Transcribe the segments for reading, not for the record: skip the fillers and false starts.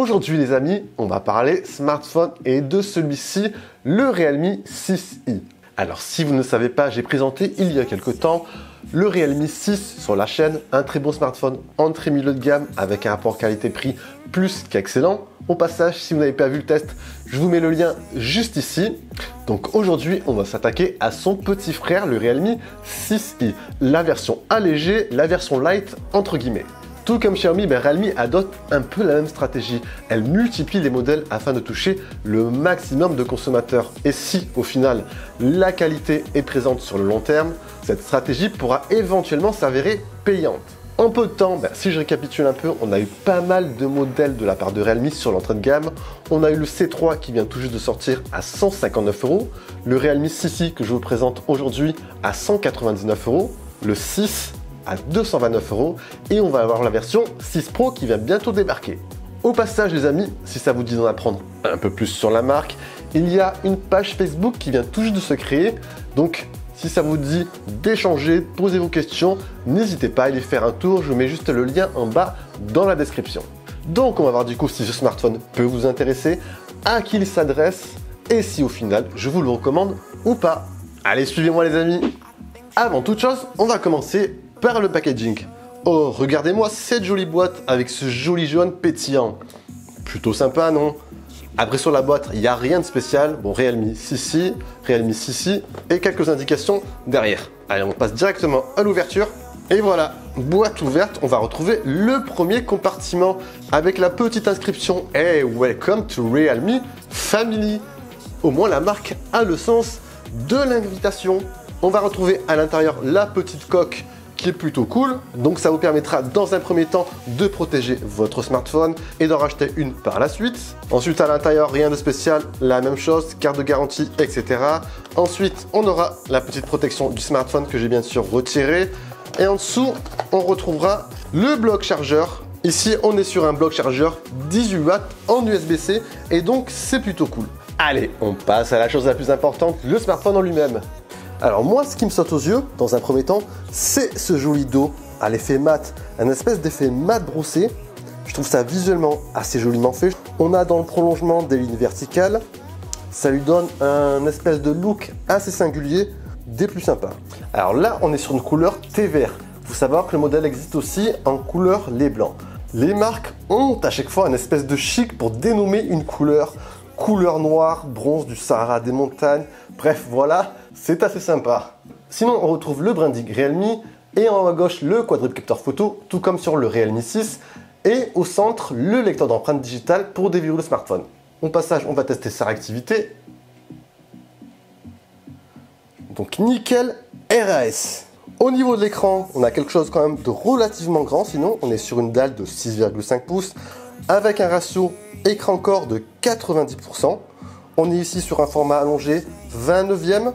Aujourd'hui les amis, on va parler smartphone et de celui-ci, le Realme 6i. Alors si vous ne savez pas, j'ai présenté il y a quelques temps le Realme 6 sur la chaîne, un très bon smartphone entrée milieu de gamme avec un rapport qualité-prix plus qu'excellent. Au passage, si vous n'avez pas vu le test, je vous mets le lien juste ici. Donc aujourd'hui, on va s'attaquer à son petit frère, le Realme 6i, la version allégée, la version light entre guillemets. Tout comme Xiaomi, Realme adopte un peu la même stratégie. Elle multiplie les modèles afin de toucher le maximum de consommateurs. Et si, au final, la qualité est présente sur le long terme, cette stratégie pourra éventuellement s'avérer payante. En peu de temps, si je récapitule un peu, on a eu pas mal de modèles de la part de Realme sur l'entrée de gamme. On a eu le C3 qui vient tout juste de sortir à 159 €, le Realme 6i que je vous présente aujourd'hui à 199 €, le 6 à 229 € et on va avoir la version 6 Pro qui va bientôt débarquer. Au passage les amis, si ça vous dit d'en apprendre un peu plus sur la marque, il y a une page Facebook qui vient tout juste de se créer, donc si ça vous dit d'échanger, de poser vos questions, n'hésitez pas à aller faire un tour, je vous mets juste le lien en bas dans la description. Donc on va voir du coup si ce smartphone peut vous intéresser, à qui il s'adresse et si au final je vous le recommande ou pas. Allez, suivez-moi les amis. Avant toute chose, on va commencer par le packaging. Oh, regardez-moi cette jolie boîte avec ce joli jaune pétillant. Plutôt sympa, non? Après sur la boîte, il n'y a rien de spécial. Bon, Realme 6i et quelques indications derrière. Allez, on passe directement à l'ouverture. Et voilà, boîte ouverte, on va retrouver le premier compartiment avec la petite inscription Hey, welcome to Realme Family. Au moins la marque a le sens de l'invitation. On va retrouver à l'intérieur la petite coque qui est plutôt cool, donc ça vous permettra dans un premier temps de protéger votre smartphone et d'en racheter une par la suite. Ensuite à l'intérieur, rien de spécial, la même chose, carte de garantie, etc. Ensuite on aura la petite protection du smartphone que j'ai bien sûr retiré. Et en dessous on retrouvera le bloc chargeur. Ici on est sur un bloc chargeur 18 watts en USB-C et donc c'est plutôt cool. Allez, on passe à la chose la plus importante, le smartphone en lui-même. Alors moi, ce qui me saute aux yeux, dans un premier temps, c'est ce joli dos à l'effet mat, un espèce d'effet mat brossé. Je trouve ça visuellement assez joliment fait. On a dans le prolongement des lignes verticales. Ça lui donne un espèce de look assez singulier, des plus sympas. Alors là, on est sur une couleur thé vert. Il faut savoir que le modèle existe aussi en couleur lait blanc. Les marques ont à chaque fois une espèce de chic pour dénommer une couleur. Couleur noire, bronze du Sahara des montagnes, bref voilà, c'est assez sympa. Sinon on retrouve le branding Realme et en haut à gauche le quadruple capteur photo, tout comme sur le Realme 6 et au centre le lecteur d'empreintes digitales pour déverrouiller le smartphone. Au passage on va tester sa réactivité. Donc nickel RAS. Au niveau de l'écran, on a quelque chose quand même de relativement grand, sinon on est sur une dalle de 6,5 pouces avec un ratio écran-corps de 90%. On est ici sur un format allongé 29e,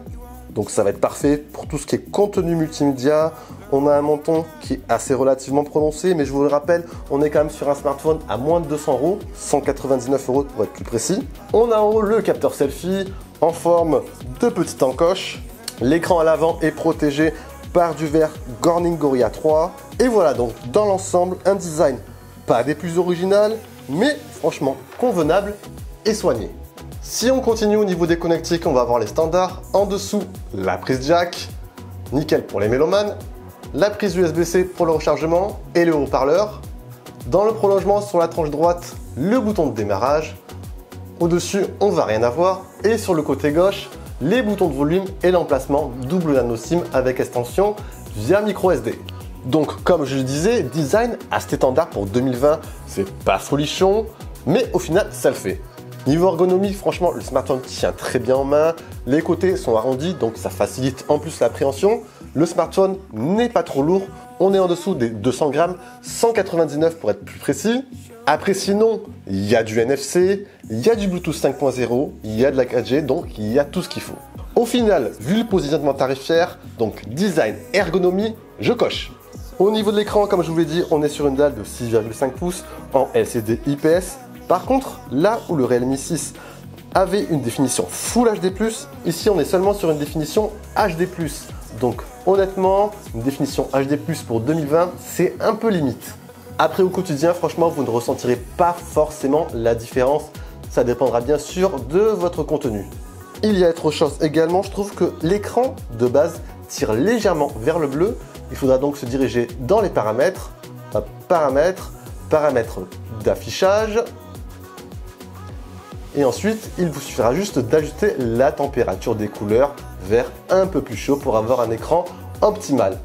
donc ça va être parfait pour tout ce qui est contenu multimédia. On a un menton qui est assez relativement prononcé, mais je vous le rappelle, on est quand même sur un smartphone à moins de 200 €, 199 € pour être plus précis. On a en haut le capteur selfie en forme de petite encoche. L'écran à l'avant est protégé par du verre Corning Gorilla 3. Et voilà donc dans l'ensemble un design pas des plus originales, mais franchement convenable et soigné. Si on continue au niveau des connectiques, on va avoir les standards. En dessous, la prise jack, nickel pour les mélomanes, la prise USB-C pour le rechargement et le haut-parleur. Dans le prolongement, sur la tranche droite, le bouton de démarrage. Au-dessus, on va rien avoir. Et sur le côté gauche, les boutons de volume et l'emplacement double nano SIM avec extension via micro SD. Donc comme je le disais, design assez standard pour 2020, c'est pas folichon, mais au final ça le fait. Niveau ergonomie, franchement le smartphone tient très bien en main, les côtés sont arrondis donc ça facilite en plus l'appréhension. Le smartphone n'est pas trop lourd, on est en dessous des 200 grammes, 199 pour être plus précis. Après sinon, il y a du NFC, il y a du Bluetooth 5.0, il y a de la 4G, donc il y a tout ce qu'il faut. Au final, vu le positionnement tarifaire, donc design, ergonomie, je coche. Au niveau de l'écran, comme je vous l'ai dit, on est sur une dalle de 6,5 pouces en LCD IPS. Par contre, là où le Realme 6 avait une définition Full HD+, ici on est seulement sur une définition HD+. Donc honnêtement, une définition HD+, pour 2020, c'est un peu limite. Après, au quotidien, franchement, vous ne ressentirez pas forcément la différence. Ça dépendra bien sûr de votre contenu. Il y a autre chose également, je trouve que l'écran de base tire légèrement vers le bleu. Il faudra donc se diriger dans les paramètres, paramètres d'affichage. Et ensuite, il vous suffira juste d'ajuster la température des couleurs vers un peu plus chaud pour avoir un écran optimal.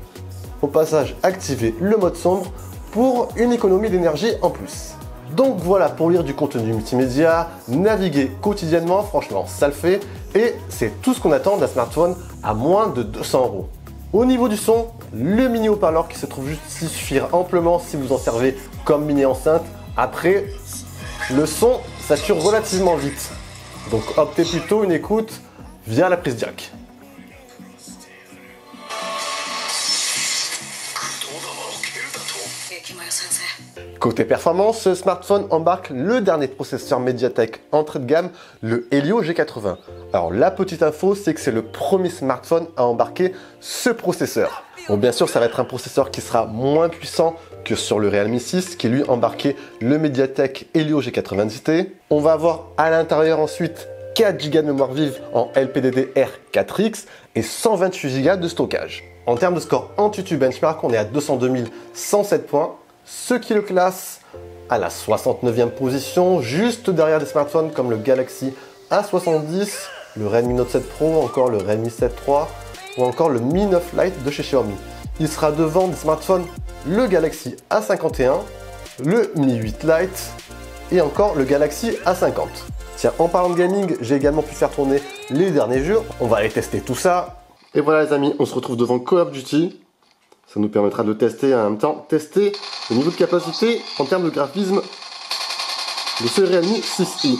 Au passage, activez le mode sombre pour une économie d'énergie en plus. Donc voilà pour lire du contenu multimédia, naviguer quotidiennement, franchement ça le fait. Et c'est tout ce qu'on attend d'un smartphone à moins de 200 €. Au niveau du son, le mini haut-parleur qui se trouve juste ici suffira amplement si vous en servez comme mini enceinte. Après, le son sature relativement vite. Donc optez plutôt une écoute via la prise jack. Côté performance, ce smartphone embarque le dernier processeur Mediatek entrée de gamme, le Helio G80. Alors la petite info, c'est que c'est le premier smartphone à embarquer ce processeur. Bon, bien sûr, ça va être un processeur qui sera moins puissant que sur le Realme 6, qui lui embarquait le Mediatek Helio G90 XT. On va avoir à l'intérieur ensuite 4 Go de mémoire vive en LPDDR4X et 128 Go de stockage. En termes de score AnTuTu Benchmark, on est à 202 107 points. Ce qui le classe à la 69e position, juste derrière des smartphones comme le Galaxy A70, le Redmi Note 7 Pro, encore le Redmi 7 III ou encore le Mi 9 Lite de chez Xiaomi. Il sera devant des smartphones le Galaxy A51, le Mi 8 Lite et encore le Galaxy A50. Tiens, en parlant de gaming, j'ai également pu faire tourner les derniers jeux. On va aller tester tout ça. Et voilà les amis, on se retrouve devant Call of Duty. Ça nous permettra de tester en même temps, tester le niveau de capacité en termes de graphisme de ce Realme 6i.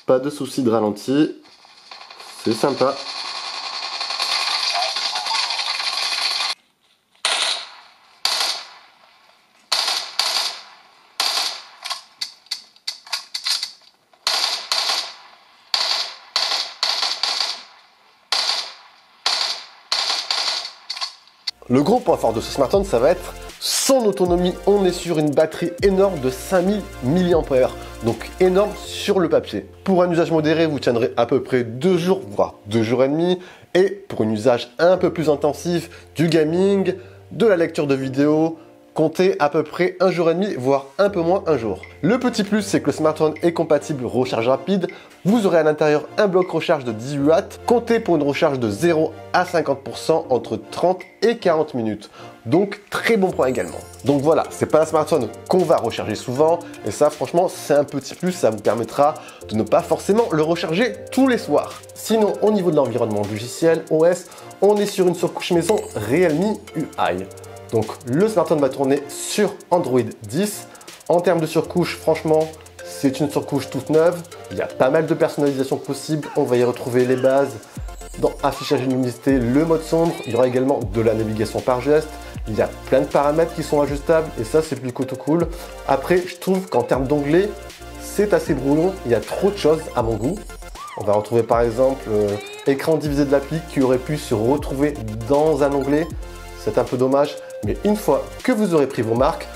Pas de souci de ralenti, c'est sympa. Le gros point fort de ce smartphone, ça va être son autonomie. On est sur une batterie énorme de 5000 mAh, donc énorme sur le papier. Pour un usage modéré, vous tiendrez à peu près 2 jours, voire 2 jours et demi. Et pour un usage un peu plus intensif, du gaming, de la lecture de vidéos, comptez à peu près 1 jour et demi, voire un peu moins 1 jour. Le petit plus, c'est que le smartphone est compatible recharge rapide. Vous aurez à l'intérieur un bloc recharge de 18 watts, comptez pour une recharge de 0 à 50% entre 30 et 40 minutes. Donc très bon point également. Donc voilà, c'est pas un smartphone qu'on va recharger souvent, et ça franchement c'est un petit plus, ça vous permettra de ne pas forcément le recharger tous les soirs. Sinon au niveau de l'environnement logiciel, OS, on est sur une surcouche maison Realme UI. Donc le smartphone va tourner sur Android 10. En termes de surcouche, franchement, c'est une surcouche toute neuve. Il y a pas mal de personnalisation possible. On va y retrouver les bases dans affichage et luminosité, le mode sombre. Il y aura également de la navigation par geste. Il y a plein de paramètres qui sont ajustables et ça, c'est plutôt cool. Après, je trouve qu'en termes d'onglets, c'est assez brouillon. Il y a trop de choses à mon goût. On va retrouver par exemple écran divisé de l'appli qui aurait pu se retrouver dans un onglet. C'est un peu dommage, mais une fois que vous aurez pris vos marques,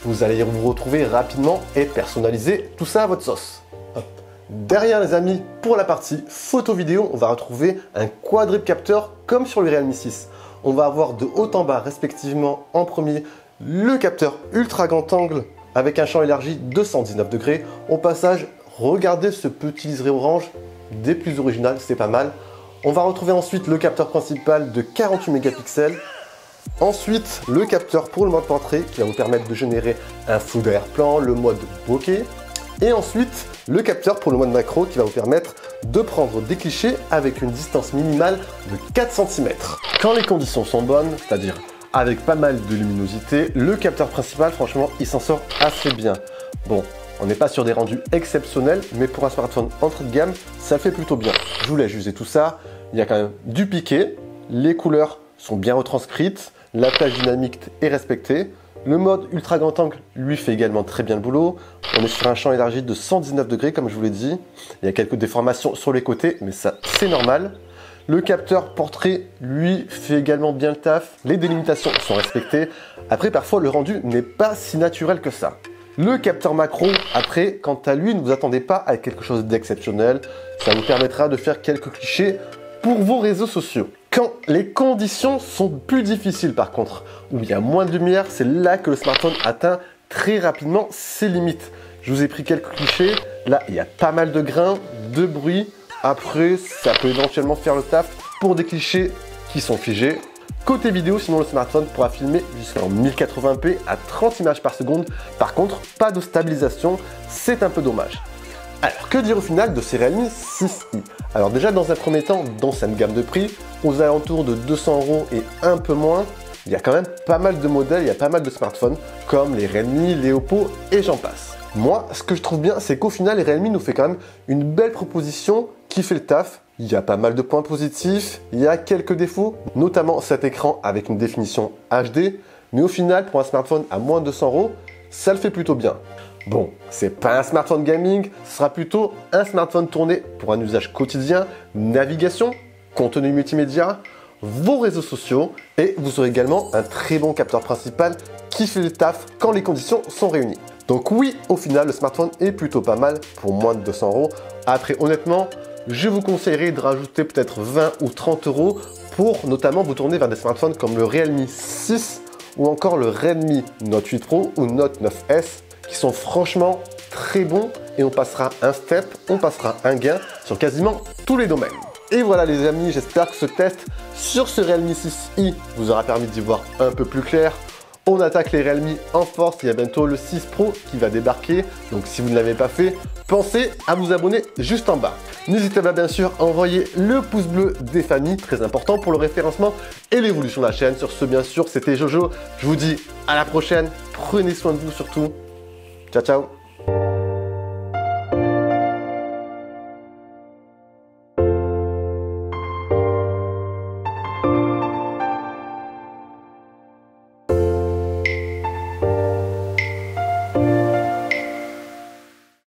vous allez vous retrouver rapidement et personnaliser tout ça à votre sauce. Hop. Derrière les amis, pour la partie photo-vidéo, on va retrouver un quadruple capteur comme sur le Realme 6. On va avoir de haut en bas respectivement en premier le capteur ultra grand angle avec un champ élargi de 119 degrés. Au passage, regardez ce petit liseré orange, des plus originales, c'est pas mal. On va retrouver ensuite le capteur principal de 48 mégapixels. Ensuite, le capteur pour le mode portrait qui va vous permettre de générer un flou d'arrière-plan, le mode bokeh. Et ensuite, le capteur pour le mode macro qui va vous permettre de prendre des clichés avec une distance minimale de 4 cm. Quand les conditions sont bonnes, c'est-à-dire avec pas mal de luminosité, le capteur principal, franchement, il s'en sort assez bien. Bon, on n'est pas sur des rendus exceptionnels, mais pour un smartphone entrée de gamme, ça le fait plutôt bien. Je vous laisse juger tout ça. Il y a quand même du piqué, les couleurs sont bien retranscrites, la plage dynamique est respectée. Le mode ultra grand angle lui fait également très bien le boulot. On est sur un champ élargi de 119 degrés comme je vous l'ai dit. Il y a quelques déformations sur les côtés, mais ça c'est normal. Le capteur portrait, lui, fait également bien le taf. Les délimitations sont respectées. Après, parfois, le rendu n'est pas si naturel que ça. Le capteur macro, après, quant à lui, ne vous attendez pas à quelque chose d'exceptionnel. Ça vous permettra de faire quelques clichés pour vos réseaux sociaux. Quand les conditions sont plus difficiles par contre, où il y a moins de lumière, c'est là que le smartphone atteint très rapidement ses limites. Je vous ai pris quelques clichés. Là, il y a pas mal de grains, de bruit. Après, ça peut éventuellement faire le taf pour des clichés qui sont figés. Côté vidéo, sinon le smartphone pourra filmer jusqu'en 1080p à 30 images par seconde. Par contre, pas de stabilisation, c'est un peu dommage. Alors, que dire au final de ces Realme 6i? Alors déjà, dans un premier temps, dans cette gamme de prix, aux alentours de 200 € et un peu moins, il y a quand même pas mal de modèles, il y a pas mal de smartphones, comme les Realme, les Oppo et j'en passe. Moi, ce que je trouve bien, c'est qu'au final, les Realme nous fait quand même une belle proposition qui fait le taf. Il y a pas mal de points positifs, il y a quelques défauts, notamment cet écran avec une définition HD, mais au final, pour un smartphone à moins de 200 €, ça le fait plutôt bien. Bon, c'est pas un smartphone gaming, ce sera plutôt un smartphone tourné pour un usage quotidien, navigation, contenu multimédia, vos réseaux sociaux, et vous aurez également un très bon capteur principal qui fait le taf quand les conditions sont réunies. Donc oui, au final, le smartphone est plutôt pas mal pour moins de 200 €. Après, honnêtement, je vous conseillerais de rajouter peut-être 20 ou 30 € pour notamment vous tourner vers des smartphones comme le Realme 6 ou encore le Redmi Note 8 Pro ou Note 9S qui sont franchement très bons et on passera un step, on passera un gain sur quasiment tous les domaines. Et voilà les amis, j'espère que ce test sur ce Realme 6i vous aura permis d'y voir un peu plus clair. On attaque les Realme en force, il y a bientôt le 6 Pro qui va débarquer, donc si vous ne l'avez pas fait, pensez à vous abonner juste en bas. N'hésitez pas bien sûr à envoyer le pouce bleu des familles, très important pour le référencement et l'évolution de la chaîne. Sur ce bien sûr, c'était Jojo, je vous dis à la prochaine, prenez soin de vous surtout, ciao ciao.